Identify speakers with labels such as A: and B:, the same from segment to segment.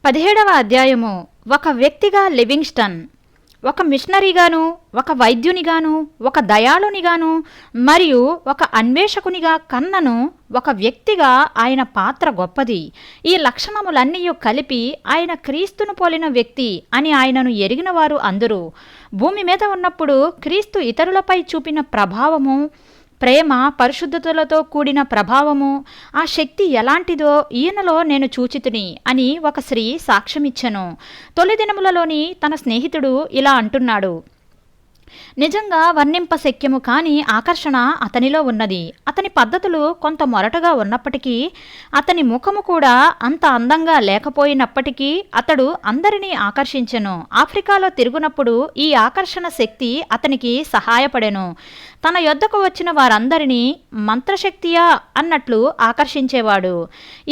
A: 17వ అధ్యాయము. ఒక వ్యక్తిగా లివింగ్స్టన్ ఒక మిషనరీగాను, ఒక వైద్యునిగాను, ఒక దయాళునిగాను మరియు ఒక అన్వేషకునిగా కన్నను ఒక వ్యక్తిగా ఆయన పాత్ర గొప్పది. ఈ లక్షణములన్నీ కలిపి ఆయన క్రీస్తును పోలిన వ్యక్తి అని ఆయనను ఎరిగిన వారు అందరూ. భూమి మీద ఉన్నప్పుడు క్రీస్తు ఇతరులపై చూపిన ప్రభావము, ప్రేమ, పరిశుద్ధతలతో కూడిన ప్రభావము, ఆ శక్తి ఎలాంటిదో ఈయనలో నేను చూచితిని అని ఒక స్త్రీ సాక్ష్యమిచ్చెను. తొలి దినములలోని తన స్నేహితుడు ఇలా అంటున్నాడు: నిజంగా వర్ణింపశక్యము కాని ఆకర్షణ అతనిలో ఉన్నది. అతని పద్ధతులు కొంత మొరటగా ఉన్నప్పటికీ, అతని ముఖము కూడా అంత అందంగా లేకపోయినప్పటికీ అతడు అందరినీ ఆకర్షించెను. ఆఫ్రికాలో తిరుగునప్పుడు ఈ ఆకర్షణ శక్తి అతనికి సహాయపడెను. తన యొద్దకు వచ్చిన వారందరినీ మంత్రశక్తియా అన్నట్లు ఆకర్షించేవాడు.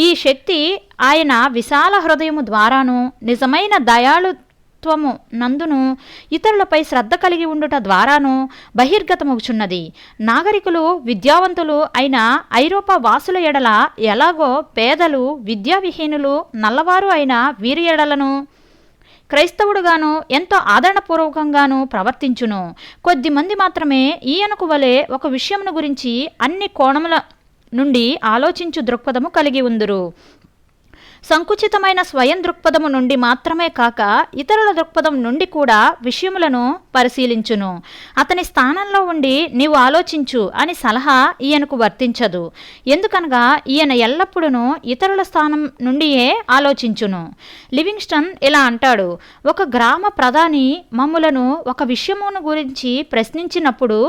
A: ఈ శక్తి ఆయన విశాల హృదయము ద్వారాను, నిజమైన దయాళుత్వము నందును, ఇతరులపై శ్రద్ధ కలిగి ఉండుట ద్వారాను బహిర్గతమవుచున్నది. నాగరికులు, విద్యావంతులు అయిన ఐరోపా వాసుల ఎడల ఎలాగో పేదలు, విద్యావిహీనులు, నల్లవారు అయిన వీరి ఎడలను క్రైస్తవుడుగాను ఎంతో ఆదరణపూర్వకంగాను ప్రవర్తించును. కొద్దిమంది మాత్రమే ఈయనకు వలె ఒక విషయమును గురించి అన్ని కోణముల నుండి ఆలోచించు దృక్పథము కలిగి ఉందురు. సంకుచితమైన స్వయం దృక్పథము నుండి మాత్రమే కాక ఇతరుల దృక్పథం నుండి కూడా విషయములను పరిశీలించును. అతని స్థానంలో ఉండి నీవు ఆలోచించు అని సలహా ఈయనకు వర్తించదు. ఎందుకనగా ఈయన ఎల్లప్పుడూ ఇతరుల స్థానం నుండియే ఆలోచించును. లివింగ్స్టన్ ఇలా అంటాడు: ఒక గ్రామ ప్రధాని మమ్ములను ఒక విషయమును గురించి ప్రశ్నించినప్పుడు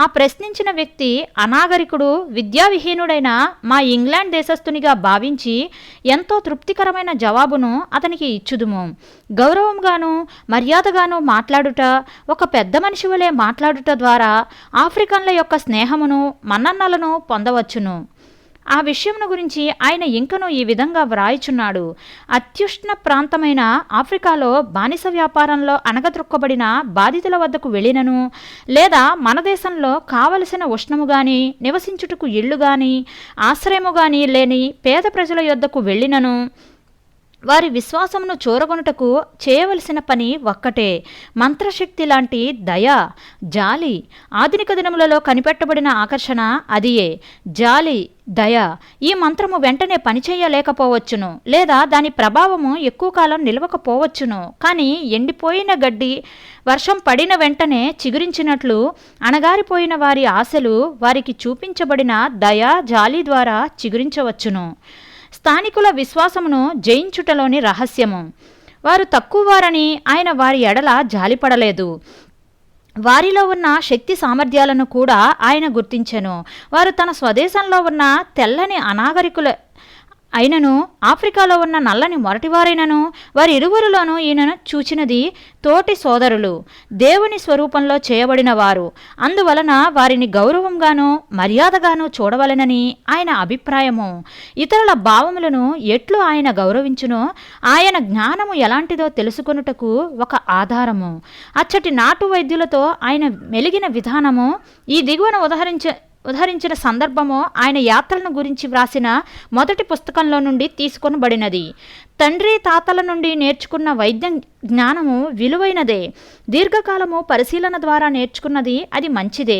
A: ఆ ప్రశ్నించిన వ్యక్తి అనాగరికుడు, విద్యావిహీనుడైన మా ఇంగ్లాండ్ దేశస్థునిగా భావించి ఎంతో తృప్తికరమైన జవాబును అతనికి ఇచ్చుదుము. గౌరవంగాను మర్యాదగాను మాట్లాడుట, ఒక పెద్ద మనిషి వలె మాట్లాడుట ద్వారా ఆఫ్రికన్ల యొక్క స్నేహమును, మన్ననలను పొందవచ్చును. ఆ విషయమును గురించి ఆయన ఇంకనూ ఈ విధంగా వ్రాయిచున్నాడు: అత్యుష్ణ ప్రాంతమైన ఆఫ్రికాలో బానిస వ్యాపారంలో అణగద్రొక్కబడిన బాధితుల వద్దకు వెళ్ళినను, లేదా మన దేశంలో కావలసిన ఉష్ణము గాని, నివసించుటకు ఇళ్ళు గాని, ఆశ్రయము గాని లేని పేద ప్రజల యొద్దకు వెళ్ళినను, వారి విశ్వాసమును చూరగొనుటకు చేయవలసిన పని ఒక్కటే: మంత్రశక్తి లాంటి దయ, జాలి. ఆధునిక దినములలో కనిపెట్టబడిన ఆకర్షణ అదియే, జాలి, దయ. ఈ మంత్రము వెంటనే పనిచేయలేకపోవచ్చును, లేదా దాని ప్రభావము ఎక్కువ కాలం నిలవకపోవచ్చును. కానీ ఎండిపోయిన గడ్డి వర్షం పడిన వెంటనే చిగురించినట్లు అణగారిపోయిన వారి ఆశలు వారికి చూపించబడిన దయ, జాలి ద్వారా చిగురించవచ్చును. స్థానికుల విశ్వాసమును జయించుటలోని రహస్యము. వారు తక్కువవారని ఆయన వారి ఎడల జాలిపడలేదు. వారిలో ఉన్న శక్తి సామర్థ్యాలను కూడా ఆయన గుర్తించెను. వారు తన స్వదేశంలో ఉన్న తెల్లని అనాగరికుల అయినను, ఆఫ్రికాలో ఉన్న నల్లని మొరటివారైనను, వారి ఇరువురిలోనూ ఈయనను చూచినది తోటి సోదరులు, దేవుని స్వరూపంలో చేయబడిన వారు. అందువలన వారిని గౌరవంగాను మర్యాదగాను చూడవలెనని ఆయన అభిప్రాయము. ఇతరుల భావములను ఎట్లు ఆయన గౌరవించునో ఆయన జ్ఞానము ఎలాంటిదో తెలుసుకొనుటకు ఒక ఆధారము. అచ్చటి నాటు వైద్యులతో ఆయన మెలిగిన విధానము ఈ దిగువన ఉదహరించిన సందర్భము ఆయన యాత్రలను గురించి వ్రాసిన మొదటి పుస్తకంలో నుండి తీసుకొనబడినది. తండ్రి తాతల నుండి నేర్చుకున్న వైద్య జ్ఞానము విలువైనదే. దీర్ఘకాలము పరిశీలన ద్వారా నేర్చుకున్నది అది మంచిదే.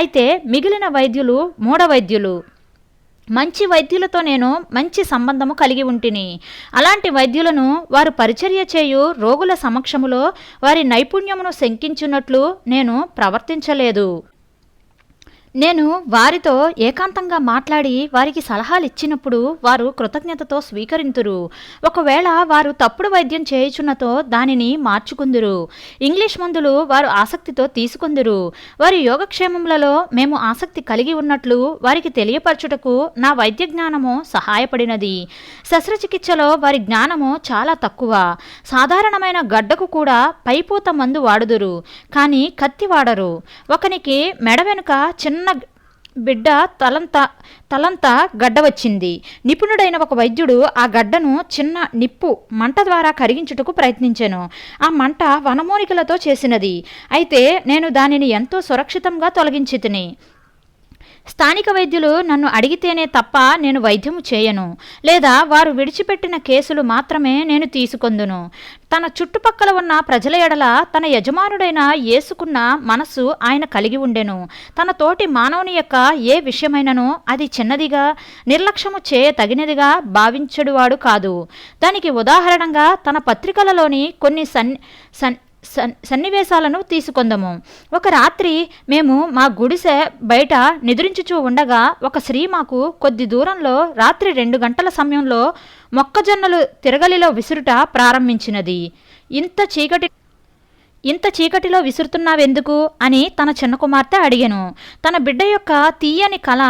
A: అయితే మిగిలిన వైద్యులు మూఢవైద్యులు. మంచి వైద్యులతో నేను మంచి సంబంధము కలిగి ఉంటిని. అలాంటి వైద్యులను వారు పరిచర్య చేయు రోగుల సమక్షములో వారి నైపుణ్యమును శంకించున్నట్లు నేను ప్రవర్తించలేదు. నేను వారితో ఏకాంతంగా మాట్లాడి వారికి సలహాలు ఇచ్చినప్పుడు వారు కృతజ్ఞతతో స్వీకరింతురు. ఒకవేళ వారు తప్పుడు వైద్యం చేయుచున్నతో దానిని మార్చుకుందురు. ఇంగ్లీష్ మందులు వారు ఆసక్తితో తీసుకుందురు. వారి యోగక్షేమములలో మేము ఆసక్తి కలిగి ఉన్నట్లు వారికి తెలియపరచుటకు నా వైద్య జ్ఞానము సహాయపడినది. శస్త్రచికిత్సలో వారి జ్ఞానము చాలా తక్కువ. సాధారణమైన గడ్డకు కూడా పైపూత మందు వాడుదురు, కానీ కత్తి వాడరు. ఒకనికి మెడ వెనుక చిన్న బిడ్డ తలంతా గడ్డ వచ్చింది. నిపుణుడైన ఒక వైద్యుడు ఆ గడ్డను చిన్న నిప్పు మంట ద్వారా కరిగించుటకు ప్రయత్నించెను. ఆ మంట వనమూలికలతో చేసినది. అయితే నేను దానిని ఎంతో సురక్షితంగా తొలగించితిని. స్థానిక వైద్యులు నన్ను అడిగితేనే తప్ప నేను వైద్యము చేయను, లేదా వారు విడిచిపెట్టిన కేసులు మాత్రమే నేను తీసుకొందును. తన చుట్టుపక్కల ఉన్న ప్రజల ఎడల తన యజమానుడైన యేసుకున్న మనస్సు ఆయన కలిగి ఉండెను. తన తోటి మానవుని యొక్క ఏ విషయమైనను అది చిన్నదిగా, నిర్లక్ష్యము చేయతగినదిగా భావించడువాడు కాదు. దానికి ఉదాహరణగా తన పత్రికలలోని కొన్ని సన్నివేశాలను తీసుకొందము. ఒక రాత్రి మేము మా గుడిసె బయట నిద్రించుచూ ఉండగా ఒక స్త్రీ మాకు కొద్ది దూరంలో రాత్రి 2 గంటల సమయంలో మొక్కజొన్నలు తిరగలిలో విసురుట ప్రారంభించినది. ఇంత చీకటిలో విసురుతున్నావెందుకు అని తన చిన్న కుమార్తె అడిగెను. తన బిడ్డ యొక్క తీయని కళ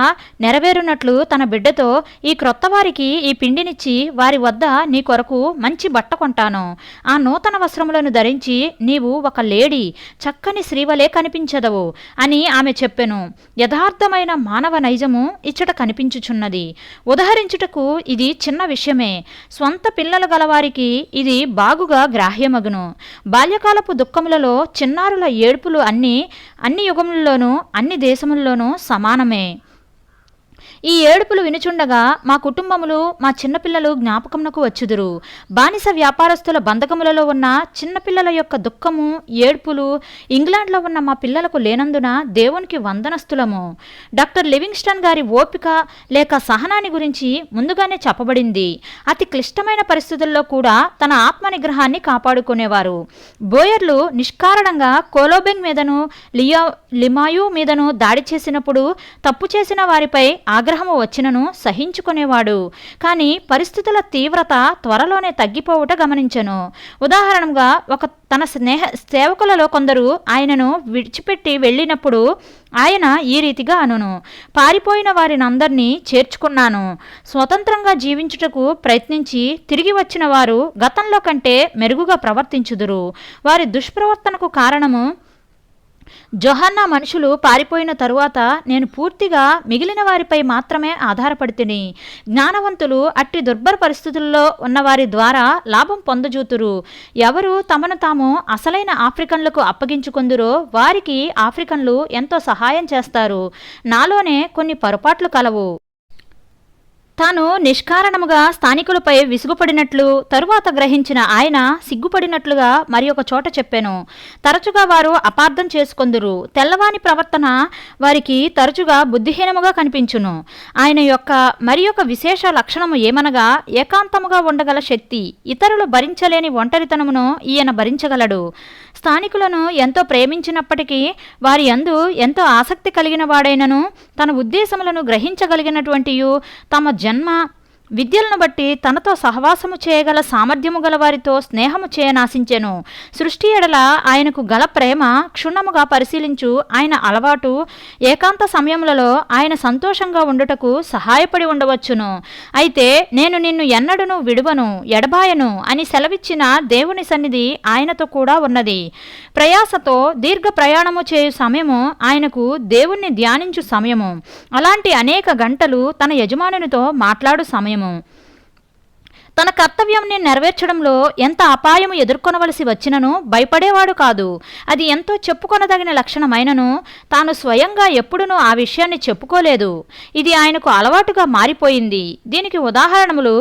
A: నెరవేరునట్లు తన బిడ్డతో, ఈ క్రొత్త వారికి ఈ పిండినిచ్చి వారి వద్ద నీ కొరకు మంచి బట్ట కొంటాను. ఆ నూతన వస్త్రములను ధరించి నీవు ఒక లేడీ, చక్కని శ్రీవలే కనిపించదవు అని ఆమె చెప్పెను. యథార్థమైన మానవ నైజము ఇచ్చట కనిపించుచున్నది. ఉదహరించుటకు ఇది చిన్న విషయమే, స్వంత పిల్లలు గలవారికి ఇది బాగుగా గ్రాహ్యమగును. బాల్యకాలపు దుఃఖములలో చిన్నారుల ఏడుపులు అన్ని యుగముల్లోనూ అన్ని దేశముల్లోనూ సమానమే. ఈ ఏడుపులు వినుచుండగా మా కుటుంబములు, మా చిన్నపిల్లలు జ్ఞాపకమునకు వచ్చుదురు. బానిస వ్యాపారస్తుల బంధకములలో ఉన్న చిన్నపిల్లల యొక్క దుఃఖము, ఏడుపులు ఇంగ్లాండ్లో ఉన్న మా పిల్లలకు లేనందున దేవునికి వందనస్తులము. డాక్టర్ లివింగ్స్టన్ గారి ఓపిక లేక సహనాన్ని గురించి ముందుగానే చెప్పబడింది. అతి క్లిష్టమైన పరిస్థితుల్లో కూడా తన ఆత్మ నిగ్రహాన్ని కాపాడుకునేవారు. బోయర్లు నిష్కారణంగా కోలోబెంగ్ మీదను లిమాయు మీదను దాడి చేసినప్పుడు తప్పు చేసిన వారిపై ఆగ్రహము వచ్చినను సహించుకునేవాడు. కానీ పరిస్థితుల తీవ్రత త్వరలోనే తగ్గిపోవుట గమనించెను. ఉదాహరణగా తన సేవకులలో కొందరు ఆయనను విడిచిపెట్టి వెళ్ళినప్పుడు ఆయన ఈ రీతిగా అనును: పారిపోయిన వారినందరినీ చేర్చుకున్నాను. స్వతంత్రంగా జీవించుటకు ప్రయత్నించి తిరిగి వచ్చిన వారు గతంలో కంటే మెరుగుగా ప్రవర్తించుదురు. వారి దుష్ప్రవర్తనకు కారణము జొహన్నా మనుషులు పారిపోయిన తరువాత నేను పూర్తిగా మిగిలిన వారిపై మాత్రమే ఆధారపడితిని. జ్ఞానవంతులు అట్టి దుర్భర పరిస్థితుల్లో ఉన్నవారి ద్వారా లాభం పొందజూతురు. ఎవరు తమను తాము అసలైన ఆఫ్రికన్లకు అప్పగించుకుందురో వారికి ఆఫ్రికన్లు ఎంతో సహాయం చేస్తారు. నాలోనే కొన్ని పొరపాట్లు కలవు. తాను నిష్కారణముగా స్థానికులపై విసుగుపడినట్లు తరువాత గ్రహించిన ఆయన సిగ్గుపడినట్లుగా మరి ఒక చోట చెప్పాను. తరచుగా వారు అపార్థం చేసుకొందురు. తెల్లవాని ప్రవర్తన వారికి తరచుగా బుద్ధిహీనముగా కనిపించును. ఆయన యొక్క మరి ఒక విశేష లక్షణము ఏమనగా ఏకాంతముగా ఉండగల శక్తి. ఇతరులు భరించలేని ఒంటరితనమును ఈయన భరించగలడు. స్థానికులను ఎంతో ప్రేమించినప్పటికీ వారి యందు ఎంతో ఆసక్తి కలిగిన వాడైనను తన ఉద్దేశములను గ్రహించగలిగినటువంటియు తమ జన్మ విద్యలను బట్టి తనతో సహవాసము చేయగల సామర్థ్యము గల వారితో స్నేహము చేయనాశించెను. సృష్టి ఎడల ఆయనకు గల ప్రేమ క్షుణ్ణముగా పరిశీలించు ఆయన అలవాటు ఏకాంత సమయములలో ఆయన సంతోషంగా ఉండుటకు సహాయపడి ఉండవచ్చును. అయితే నేను నిన్ను ఎన్నడూను విడువను, ఎడబాయను అని సెలవిచ్చిన దేవుని సన్నిధి ఆయనతో కూడా ఉన్నది. ప్రయాసతో దీర్ఘ ప్రయాణము చేయు సమయము ఆయనకు దేవుణ్ణి ధ్యానించు సమయము. అలాంటి అనేక గంటలు తన యజమానునితో మాట్లాడు సమయము. తన కర్తవ్యంని నెరవేర్చడంలో ఎంత అపాయము ఎదుర్కొనవలసి వచ్చినను భయపడేవాడు కాదు. అది ఎంతో చెప్పుకొనదగిన లక్షణమైనను తాను స్వయంగా ఎప్పుడునూ ఆ విషయాన్ని చెప్పుకోలేదు. ఇది ఆయనకు అలవాటుగా మారిపోయింది. దీనికి ఉదాహరణములు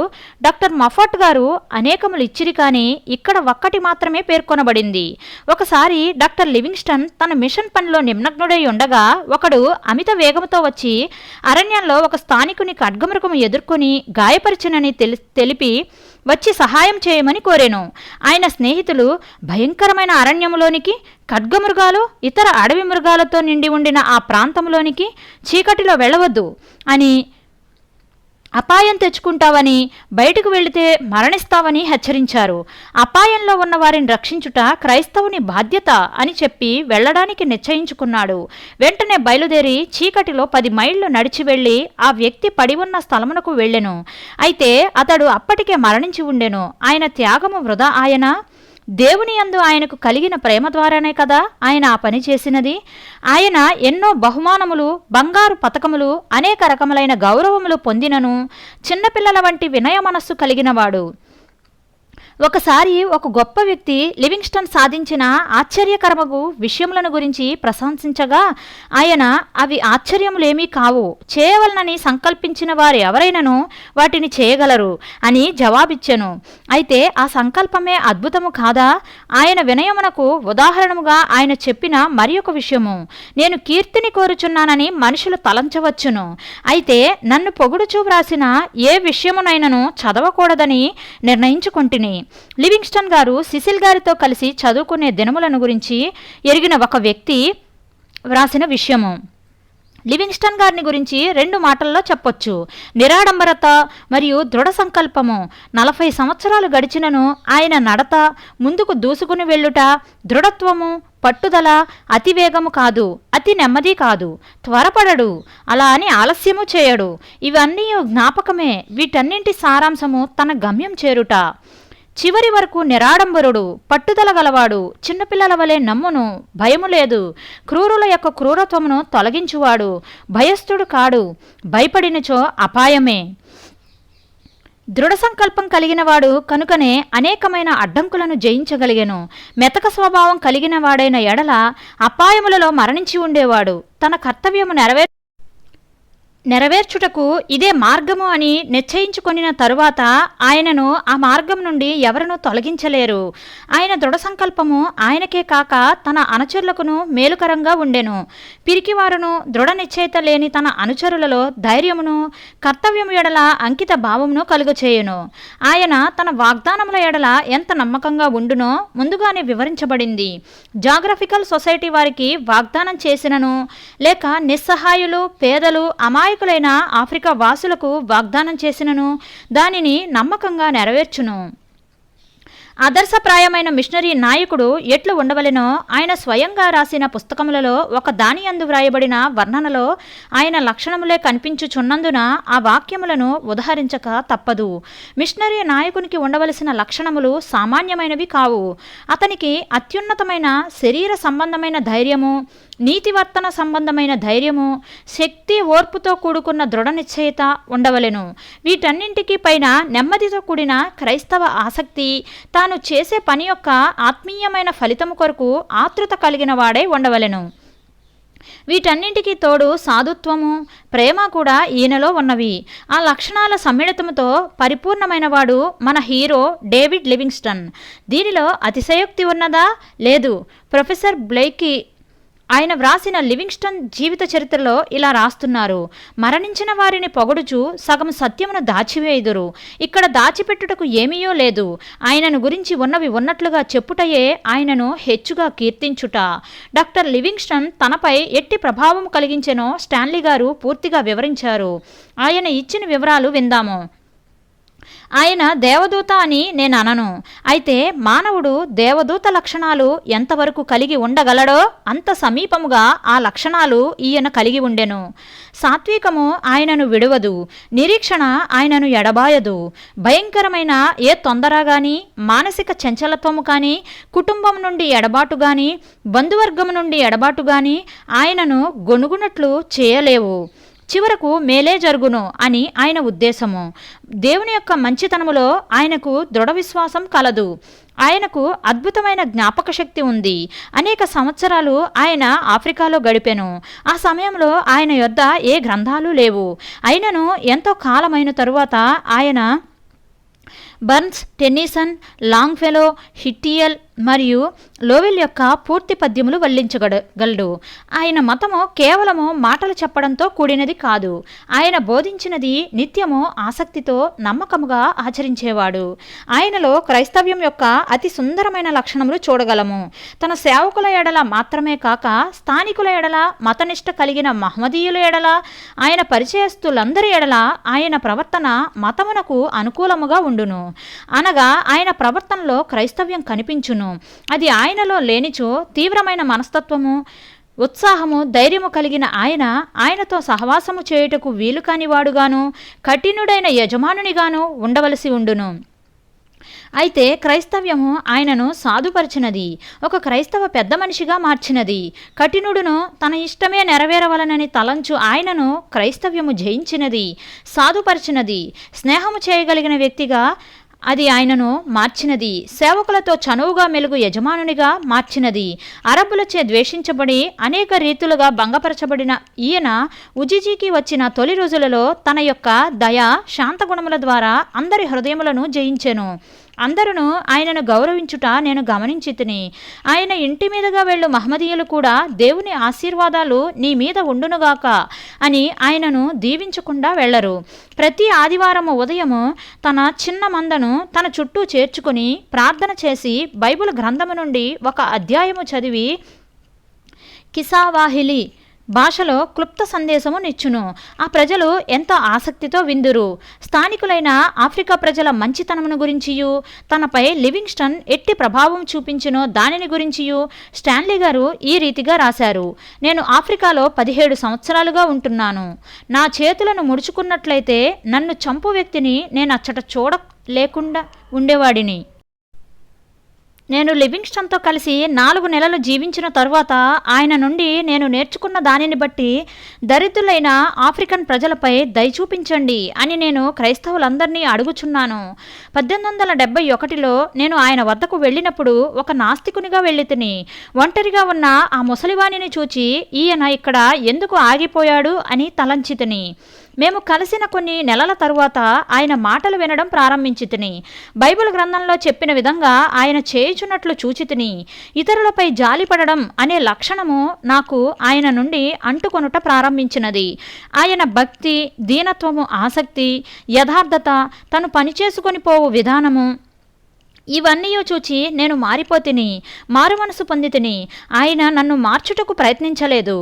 A: డాక్టర్ మఫట్ గారు అనేకములు ఇచ్చిరి, కానీ ఇక్కడ ఒక్కటి మాత్రమే పేర్కొనబడింది. ఒకసారి డాక్టర్ లివింగ్స్టన్ తన మిషన్ పనిలో నిమగ్నుడై ఉండగా ఒకడు అమిత వేగముతో వచ్చి అరణ్యంలో ఒక స్థానికుని ఖడ్గమృగము ఎదుర్కొని గాయపరిచినని తెలిపి వచ్చి సహాయం చేయమని కోరెను. ఆయన స్నేహితులు భయంకరమైన అరణ్యములోనికి, ఖడ్గమృగాలు ఇతర అడవి మృగాలతో నిండి ఉండిన ఆ ప్రాంతంలోనికి చీకటిలో వెళ్ళవద్దు అని, అపాయం తెచ్చుకుంటావని, బయటకు వెళితే మరణిస్తావని హెచ్చరించారు. అపాయంలో ఉన్న వారిని రక్షించుట క్రైస్తవుని బాధ్యత అని చెప్పి వెళ్ళడానికి నిశ్చయించుకున్నాడు. వెంటనే బయలుదేరి చీకటిలో 10 మైళ్ళు నడిచి వెళ్ళి ఆ వ్యక్తి పడి ఉన్న స్థలమునకు వెళ్ళెను. అయితే అతడు అప్పటికే మరణించి ఉండెను. ఆయన త్యాగము వృధా ఆయన? దేవుని యందు ఆయనకు కలిగిన ప్రేమ ద్వారానే కదా ఆయన ఆ పని చేసినది. ఆయన ఎన్నో బహుమానములు, బంగారు పతకములు, అనేక రకములైన గౌరవములు పొందినను చిన్నపిల్లల వంటి వినయ మనస్సు కలిగినవాడు. ఒకసారి ఒక గొప్ప వ్యక్తి లివింగ్స్టన్ సాధించిన ఆశ్చర్యకరమగు విషయములను గురించి ప్రశంసించగా ఆయన అవి ఆశ్చర్యములేమీ కావు, చేయవలనని సంకల్పించిన వారు ఎవరైనాను వాటిని చేయగలరు అని జవాబిచ్చెను. అయితే ఆ సంకల్పమే అద్భుతము కాదా? ఆయన వినయమునకు ఉదాహరణముగా ఆయన చెప్పిన మరి ఒక విషయము, నేను కీర్తిని కోరుచున్నానని మనుషులు తలంచవచ్చును, అయితే నన్ను పొగుడుచూ వ్రాసిన ఏ విషయమునైనను చదవకూడదని నిర్ణయించుకొంటిని. లివింగ్స్టన్ గారు సిసిల్ గారితో కలిసి చదువుకునే దినములను గురించి ఎరిగిన ఒక వ్యక్తి వ్రాసిన విషయము. లివింగ్స్టన్ గారిని గురించి 2 మాటల్లో చెప్పొచ్చు: నిరాడంబరత మరియు దృఢ సంకల్పము. 40 సంవత్సరాలు గడిచినను ఆయన నడత, ముందుకు దూసుకుని వెళ్ళుట, దృఢత్వము, పట్టుదల, అతివేగము కాదు, అతి నెమ్మది కాదు, త్వరపడడు, అలా అని ఆలస్యము చేయడు. ఇవన్నీ జ్ఞాపకమే. వీటన్నింటి సారాంశము తన గమ్యం చేరుట. చివరి వరకు నిరాడంబరుడు, పట్టుదల గలవాడు, చిన్నపిల్లల వలె నమ్మును, భయము లేదు, క్రూరుల యొక్క క్రూరత్వమును తొలగించువాడు, భయస్థుడు కాడు, భయపడినచో అపాయమే. దృఢ సంకల్పం కలిగినవాడు కనుకనే అనేకమైన అడ్డంకులను జయించగలిగెను. మెతక స్వభావం కలిగిన వాడైన ఎడల అపాయములలో మరణించి ఉండేవాడు. తన కర్తవ్యము నెరవేర్చుటకు ఇదే మార్గము అని నిశ్చయించుకొనిన తరువాత ఆయనను ఆ మార్గం నుండి ఎవరనూ తొలగించలేరు. ఆయన దృఢ సంకల్పము ఆయనకే కాక తన అనుచరులకును మేలుకరంగా ఉండెను. పిరికివారును దృఢ నిశ్చయిత లేని తన అనుచరులలో ధైర్యమును, కర్తవ్యము ఎడల అంకిత భావమును కలుగచేయును. ఆయన తన వాగ్దానముల ఎడల ఎంత నమ్మకంగా ఉండునో ముందుగానే వివరించబడింది. జాగ్రఫికల్ సొసైటీ వారికి వాగ్దానం చేసినను, లేక నిస్సహాయులు, పేదలు, అమాయకులైన ఆఫ్రికా వాసులకు వాగ్దానం చేసినను దానిని నమ్మకంగా నెరవేర్చును. ఆదర్శప్రాయమైన మిషనరీ నాయకుడు ఎట్లు ఉండవలెనో ఆయన స్వయంగా రాసిన పుస్తకములలో ఒక దాని యందు వ్రాయబడిన వర్ణనలో ఆయన లక్షణములే కనిపించుచున్నందున ఆ వాక్యములను ఉదహరించక తప్పదు. మిషనరీ నాయకునికి ఉండవలసిన లక్షణములు సామాన్యమైనవి కావు. అతనికి అత్యున్నతమైన శరీర సంబంధమైన ధైర్యము, నీతివర్తన సంబంధమైన ధైర్యము, శక్తి, ఓర్పుతో కూడుకున్న దృఢ నిశ్చయత ఉండవలెను. వీటన్నింటికి పైన నెమ్మదితో కూడిన క్రైస్తవ ఆసక్తి, తాను చేసే పని యొక్క ఆత్మీయమైన ఫలితము కొరకు ఆతృత కలిగిన వాడై ఉండవలెను. వీటన్నింటికి తోడు సాధుత్వము, ప్రేమ కూడా ఈయనలో ఉన్నవి. ఆ లక్షణాల సమ్మిళితముతో పరిపూర్ణమైనవాడు మన హీరో డేవిడ్ లివింగ్స్టన్. దీనిలో అతిశయోక్తి ఉన్నదా? లేదు. ప్రొఫెసర్ బ్లైకీ ఆయన వ్రాసిన లివింగ్స్టన్ జీవిత చరిత్రలో ఇలా రాస్తున్నారు: మరణించిన వారిని పొగడుచు సగం సత్యమును దాచివేయుదురు. ఇక్కడ దాచిపెట్టుటకు ఏమీయో లేదు. ఆయనను గురించి ఉన్నవి ఉన్నట్లుగా చెప్పుటయే ఆయనను హెచ్చుగా కీర్తించుట. డాక్టర్ లివింగ్స్టన్ తనపై ఎట్టి ప్రభావం కలిగించెనో స్టాన్లీ గారు పూర్తిగా వివరించారు. ఆయన ఇచ్చిన వివరాలు విందాము. ఆయన దేవదూత అని నేను అనను. అయితే మానవుడు దేవదూత లక్షణాలు ఎంతవరకు కలిగి ఉండగలడో అంత సమీపముగా ఆ లక్షణాలు ఈయన కలిగి ఉండెను. సాత్వికము ఆయనను విడువదు. నిరీక్షణ ఆయనను ఎడబాయదు. భయంకరమైన ఏ తొందర గాని, మానసిక చంచలత్వము కానీ, కుటుంబం నుండి ఎడబాటు గాని, బంధువర్గము నుండి ఎడబాటు గాని ఆయనను గొణుగునట్లు చేయలేవు. చివరకు మేలే జరుగును అని ఆయన ఉద్దేశము. దేవుని యొక్క మంచితనములో ఆయనకు దృఢ విశ్వాసం కలదు. ఆయనకు అద్భుతమైన జ్ఞాపక శక్తి ఉంది. అనేక సంవత్సరాలు ఆయన ఆఫ్రికాలో గడిపెను. ఆ సమయంలో ఆయన యొద్ద ఏ గ్రంథాలు లేవు. అయినను ఎంతో కాలమైన తరువాత ఆయన బర్న్స్, టెన్నిసన్, లాంగ్ఫెలో, హిట్టియల్ మరియు లోవెల్ యొక్క పూర్తి పద్యములు వల్లించగలడు. ఆయన మతము కేవలము మాటలు చెప్పడంతో కూడినది కాదు. ఆయన బోధించినది నిత్యము ఆసక్తితో నమ్మకముగా ఆచరించేవాడు. ఆయనలో క్రైస్తవ్యం యొక్క అతి సుందరమైన లక్షణములు చూడగలము. తన సేవకుల ఎడల మాత్రమే కాక స్థానికుల ఎడల, మతనిష్ట కలిగిన మహమ్మదీయుల ఎడల, ఆయన పరిచయస్తులందరి ఎడల ఆయన ప్రవర్తన మతమునకు అనుకూలముగా ఉండును. అనగా ఆయన ప్రవర్తనలో క్రైస్తవ్యం కనిపించును. అది ఆయనలో లేనిచో తీవ్రమైన మనస్తత్వము, ఉత్సాహము, ధైర్యము కలిగిన ఆయనతో సహవాసము చేయుటకు వీలు కానివాడుగాను, కఠినుడైన యజమానునిగాను ఉండవలసి ఉండును. అయితే క్రైస్తవ్యము ఆయనను సాధుపరిచినది. ఒక క్రైస్తవ పెద్ద మనిషిగా మార్చినది. కఠినుడును తన ఇష్టమే నెరవేరవలనని తలంచు ఆయనను క్రైస్తవ్యము జయించినది, సాధుపరిచినది. స్నేహము చేయగలిగిన వ్యక్తిగా అది ఆయనను మార్చినది. సేవకులతో చనువుగా మెలుగు యజమానునిగా మార్చినది. అరబ్బులచే ద్వేషించబడి అనేక రీతులుగా భంగపరచబడిన ఈయన ఉజిజీకి వచ్చిన తొలి రోజులలో తన యొక్క దయ శాంతగుణముల ద్వారా అందరి హృదయములను జయించెను. అందరూ ఆయనను గౌరవించుట నేను గమనించి తిని. ఆయన ఇంటి మీదుగా వెళ్ళు మహమ్మదీయులు కూడా దేవుని ఆశీర్వాదాలు నీ మీద ఉండునుగాక అని ఆయనను దీవించకుండా వెళ్లరు. ప్రతి ఆదివారము ఉదయము తన చిన్న మందను తన చుట్టూ చేర్చుకొని ప్రార్థన చేసి బైబిల్ గ్రంథము నుండి ఒక అధ్యాయము చదివి కిసావాహిలి భాషలో క్లుప్త సందేశము నిచ్చును. ఆ ప్రజలు ఎంతో ఆసక్తితో విందురు. స్థానికులైన ఆఫ్రికా ప్రజల మంచితనమును గురించియు తనపై లివింగ్స్టన్ ఎట్టి ప్రభావం చూపించునో దానిని గురించియు స్టాన్లీ గారు ఈ రీతిగా రాశారు. నేను ఆఫ్రికాలో 17 సంవత్సరాలుగా ఉంటున్నాను. నా చేతులను ముడుచుకున్నట్లయితే నన్ను చంపు వ్యక్తిని నేను అచ్చట చూడలేకుండా ఉండేవాడిని. నేను లివింగ్స్టన్తో కలిసి 4 నెలలు జీవించిన తరువాత ఆయన నుండి నేను నేర్చుకున్న దానిని బట్టి దరిద్రులైన ఆఫ్రికన్ ప్రజలపై దయ చూపించండి అని నేను క్రైస్తవులందరినీ అడుగుచున్నాను. 1871లో నేను ఆయన వద్దకు వెళ్ళినప్పుడు ఒక నాస్తికునిగా వెళ్ళి తిని ఒంటరిగా ఉన్న ఆ ముసలివాణిని చూచి ఈయన ఇక్కడ ఎందుకు ఆగిపోయాడు అని తలంచి తిని. మేము కలిసిన కొన్ని నెలల తరువాత ఆయన మాటలు వినడం ప్రారంభించి తిని. బైబిల్ గ్రంథంలో చెప్పిన విధంగా ఆయన చేయుచున్నట్లు చూచి తిని. ఇతరులపై జాలిపడడం అనే లక్షణము నాకు ఆయన నుండి అంటుకొనుట ప్రారంభించినది. ఆయన భక్తి, దీనత్వము, ఆసక్తి, యథార్థత, తను పనిచేసుకొని పోవు విధానము ఇవన్నీ చూచి నేను మారిపోతిని, మారు మనసు పొందితిని. ఆయన నన్ను మార్చుటకు ప్రయత్నించలేదు.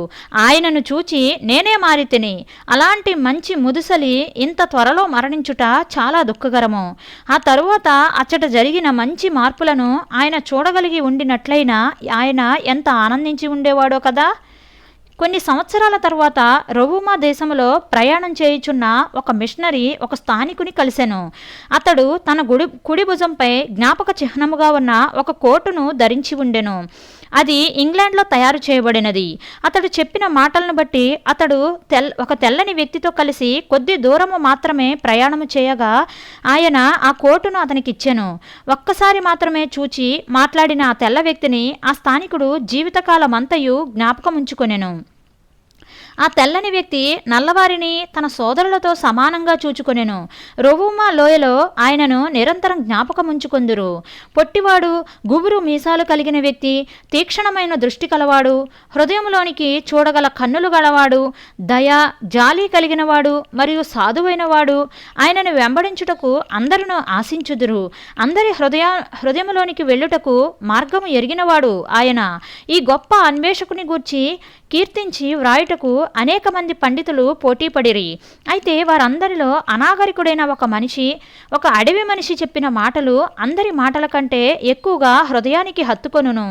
A: ఆయనను చూచి నేనే మారితిని. అలాంటి మంచి ముదుసలి ఇంత త్వరలో మరణించుట చాలా దుఃఖకరము. ఆ తరువాత అచ్చట జరిగిన మంచి మార్పులను ఆయన చూడగలిగి ఉండినట్లయినా ఆయన ఎంత ఆనందించి ఉండేవాడో కదా. కొన్ని సంవత్సరాల తర్వాత రొవుమా దేశంలో ప్రయాణం చేయుచున్న ఒక మిషనరీ ఒక స్థానికుని కలిసెను. అతడు తన కుడి భుజంపై జ్ఞాపక చిహ్నముగా ఉన్న ఒక కోటును ధరించి ఉండెను. అది ఇంగ్లాండ్లో తయారు చేయబడినది. అతడు చెప్పిన మాటలను బట్టి అతడు ఒక తెల్లని వ్యక్తితో కలిసి కొద్ది దూరము మాత్రమే ప్రయాణము చేయగా ఆయన ఆ కోటును అతనికి ఇచ్చెను. ఒక్కసారి మాత్రమే చూచి మాట్లాడిన ఆ తెల్ల వ్యక్తిని ఆ స్థానికుడు జీవితకాలమంతయు జ్ఞాపకం ఉంచుకొనెను. ఆ తెల్లని వ్యక్తి నల్లవారిని తన సోదరులతో సమానంగా చూచుకొనెను. రొవుమా లోయలో ఆయనను నిరంతరం జ్ఞాపకం ఉంచుకొందురు. పొట్టివాడు, గుబురు మీసాలు కలిగిన వ్యక్తి, తీక్షణమైన దృష్టి కలవాడు, హృదయంలోనికి చూడగల కన్నులు గలవాడు, దయ, జాలి కలిగినవాడు మరియు సాధువైనవాడు. ఆయనను వెంబడించుటకు అందరూ ఆశించుదురు. అందరి హృదయంలోనికి వెళ్ళుటకు మార్గము ఎరిగినవాడు ఆయన. ఈ గొప్ప అన్వేషకుని గూర్చి కీర్తించి వ్రాయుటకు అనేక మంది పండితులు పోటీపడిరి. అయితే వారందరిలో అనాగరికుడైన ఒక అడవి మనిషి చెప్పిన మాటలు అందరి మాటల కంటే ఎక్కువగా హృదయానికి హత్తుకొనును.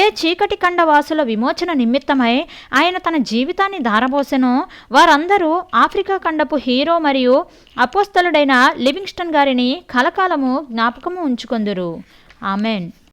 A: ఏ చీకటి ఖండవాసుల విమోచన నిమిత్తమై ఆయన తన జీవితాన్ని ధారబోసెనో వారందరూ ఆఫ్రికా ఖండపు హీరో మరియు అపోస్తలుడైన లివింగ్స్టన్ గారిని కలకాలము జ్ఞాపకము ఉంచుకొందురు. ఆమెన్.